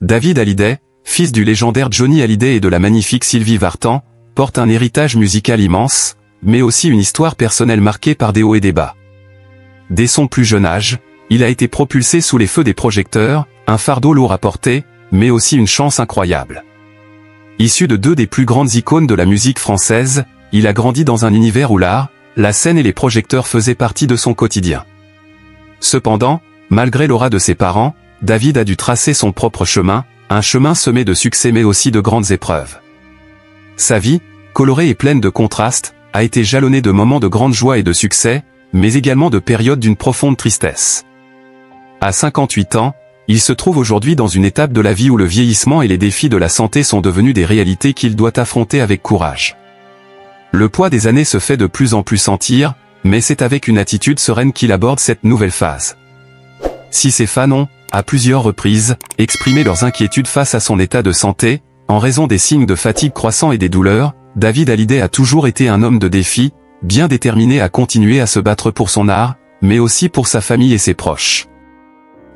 David Hallyday, fils du légendaire Johnny Hallyday et de la magnifique Sylvie Vartan, porte un héritage musical immense, mais aussi une histoire personnelle marquée par des hauts et des bas. Dès son plus jeune âge, il a été propulsé sous les feux des projecteurs, un fardeau lourd à porter, mais aussi une chance incroyable. Issu de deux des plus grandes icônes de la musique française, il a grandi dans un univers où l'art, la scène et les projecteurs faisaient partie de son quotidien. Cependant, malgré l'aura de ses parents, David a dû tracer son propre chemin, un chemin semé de succès mais aussi de grandes épreuves. Sa vie, colorée et pleine de contrastes, a été jalonnée de moments de grande joie et de succès, mais également de périodes d'une profonde tristesse. À 58 ans, il se trouve aujourd'hui dans une étape de la vie où le vieillissement et les défis de la santé sont devenus des réalités qu'il doit affronter avec courage. Le poids des années se fait de plus en plus sentir, mais c'est avec une attitude sereine qu'il aborde cette nouvelle phase. Si ses fans ont, à plusieurs reprises, exprimé leurs inquiétudes face à son état de santé, en raison des signes de fatigue croissants et des douleurs, David Hallyday a toujours été un homme de défi, bien déterminé à continuer à se battre pour son art, mais aussi pour sa famille et ses proches.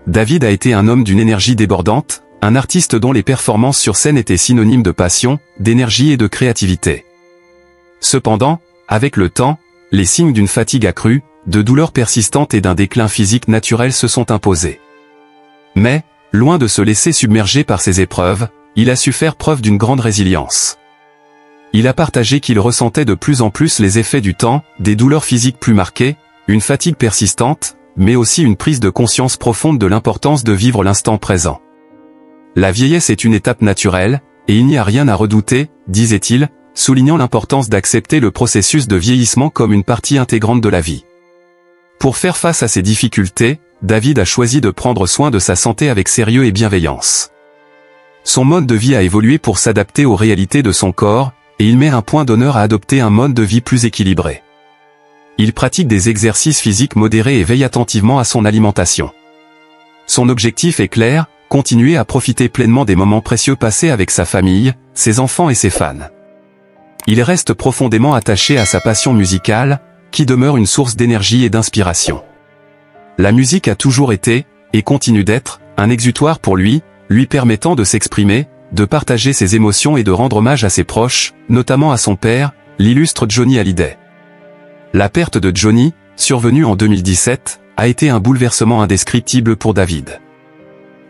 David a été un homme d'une énergie débordante, un artiste dont les performances sur scène étaient synonymes de passion, d'énergie et de créativité. Cependant, avec le temps, les signes d'une fatigue accrue, de douleurs persistantes et d'un déclin physique naturel se sont imposés. Mais, loin de se laisser submerger par ces épreuves, il a su faire preuve d'une grande résilience. Il a partagé qu'il ressentait de plus en plus les effets du temps, des douleurs physiques plus marquées, une fatigue persistante, mais aussi une prise de conscience profonde de l'importance de vivre l'instant présent. La vieillesse est une étape naturelle, et il n'y a rien à redouter, disait-il, soulignant l'importance d'accepter le processus de vieillissement comme une partie intégrante de la vie. Pour faire face à ces difficultés, David a choisi de prendre soin de sa santé avec sérieux et bienveillance. Son mode de vie a évolué pour s'adapter aux réalités de son corps, et il met un point d'honneur à adopter un mode de vie plus équilibré. Il pratique des exercices physiques modérés et veille attentivement à son alimentation. Son objectif est clair, continuer à profiter pleinement des moments précieux passés avec sa famille, ses enfants et ses fans. Il reste profondément attaché à sa passion musicale, qui demeure une source d'énergie et d'inspiration. La musique a toujours été, et continue d'être, un exutoire pour lui permettant de s'exprimer, de partager ses émotions et de rendre hommage à ses proches, notamment à son père, l'illustre Johnny Hallyday. La perte de Johnny, survenue en 2017, a été un bouleversement indescriptible pour David.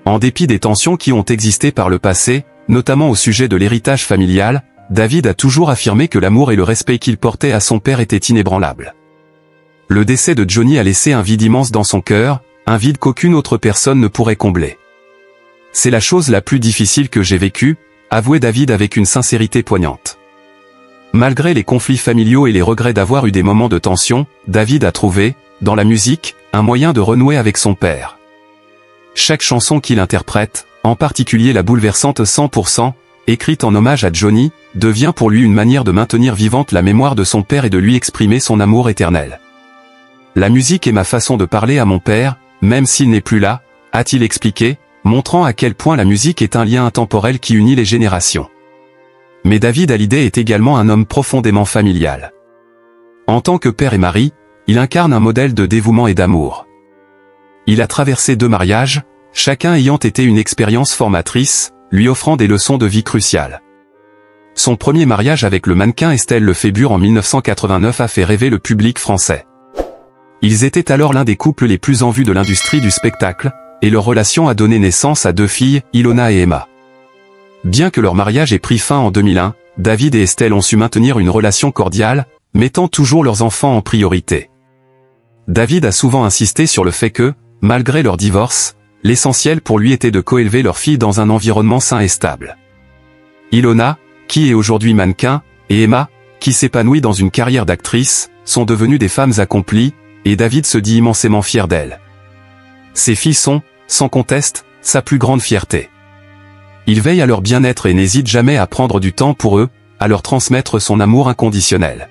En dépit des tensions qui ont existé par le passé, notamment au sujet de l'héritage familial, David a toujours affirmé que l'amour et le respect qu'il portait à son père étaient inébranlables. Le décès de Johnny a laissé un vide immense dans son cœur, un vide qu'aucune autre personne ne pourrait combler. C'est la chose la plus difficile que j'ai vécue, avouait David avec une sincérité poignante. Malgré les conflits familiaux et les regrets d'avoir eu des moments de tension, David a trouvé, dans la musique, un moyen de renouer avec son père. Chaque chanson qu'il interprète, en particulier la bouleversante 100%, écrite en hommage à Johnny, devient pour lui une manière de maintenir vivante la mémoire de son père et de lui exprimer son amour éternel. La musique est ma façon de parler à mon père, même s'il n'est plus là, a-t-il expliqué, montrant à quel point la musique est un lien intemporel qui unit les générations. Mais David Hallyday est également un homme profondément familial. En tant que père et mari, il incarne un modèle de dévouement et d'amour. Il a traversé 2 mariages, chacun ayant été une expérience formatrice, lui offrant des leçons de vie cruciales. Son premier mariage avec le mannequin Estelle Lefébure en 1989 a fait rêver le public français. Ils étaient alors l'un des couples les plus en vue de l'industrie du spectacle, et leur relation a donné naissance à 2 filles, Ilona et Emma. Bien que leur mariage ait pris fin en 2001, David et Estelle ont su maintenir une relation cordiale, mettant toujours leurs enfants en priorité. David a souvent insisté sur le fait que, malgré leur divorce, l'essentiel pour lui était de coélever leur fille dans un environnement sain et stable. Ilona, qui est aujourd'hui mannequin, et Emma, qui s'épanouit dans une carrière d'actrice, sont devenues des femmes accomplies, et David se dit immensément fier d'elles. Ses filles sont, sans conteste, sa plus grande fierté. Il veille à leur bien-être et n'hésite jamais à prendre du temps pour eux, à leur transmettre son amour inconditionnel.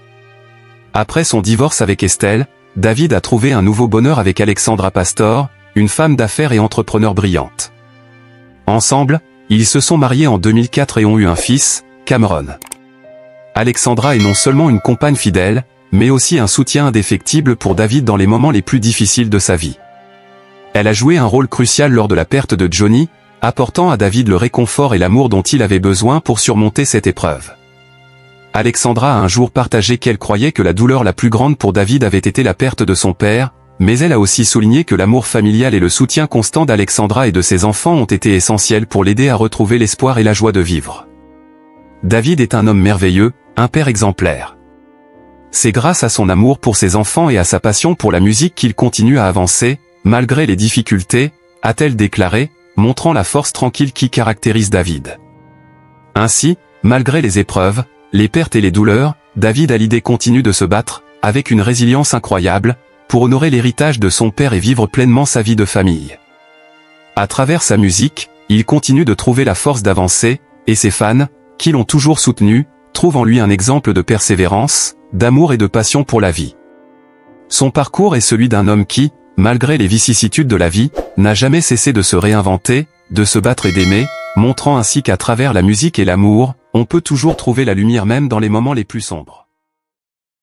Après son divorce avec Estelle, David a trouvé un nouveau bonheur avec Alexandra Pastor, une femme d'affaires et entrepreneur brillante. Ensemble, ils se sont mariés en 2004 et ont eu un fils, Cameron. Alexandra est non seulement une compagne fidèle, mais aussi un soutien indéfectible pour David dans les moments les plus difficiles de sa vie. Elle a joué un rôle crucial lors de la perte de Johnny, apportant à David le réconfort et l'amour dont il avait besoin pour surmonter cette épreuve. Alexandra a un jour partagé qu'elle croyait que la douleur la plus grande pour David avait été la perte de son père, mais elle a aussi souligné que l'amour familial et le soutien constant d'Alexandra et de ses enfants ont été essentiels pour l'aider à retrouver l'espoir et la joie de vivre. David est un homme merveilleux, un père exemplaire. C'est grâce à son amour pour ses enfants et à sa passion pour la musique qu'il continue à avancer, malgré les difficultés, a-t-elle déclaré, montrant la force tranquille qui caractérise David. Ainsi, malgré les épreuves, les pertes et les douleurs, David Hallyday continue de se battre, avec une résilience incroyable, pour honorer l'héritage de son père et vivre pleinement sa vie de famille. À travers sa musique, il continue de trouver la force d'avancer, et ses fans, qui l'ont toujours soutenu, trouvent en lui un exemple de persévérance, d'amour et de passion pour la vie. Son parcours est celui d'un homme qui, malgré les vicissitudes de la vie, n'a jamais cessé de se réinventer, de se battre et d'aimer, montrant ainsi qu'à travers la musique et l'amour, on peut toujours trouver la lumière même dans les moments les plus sombres.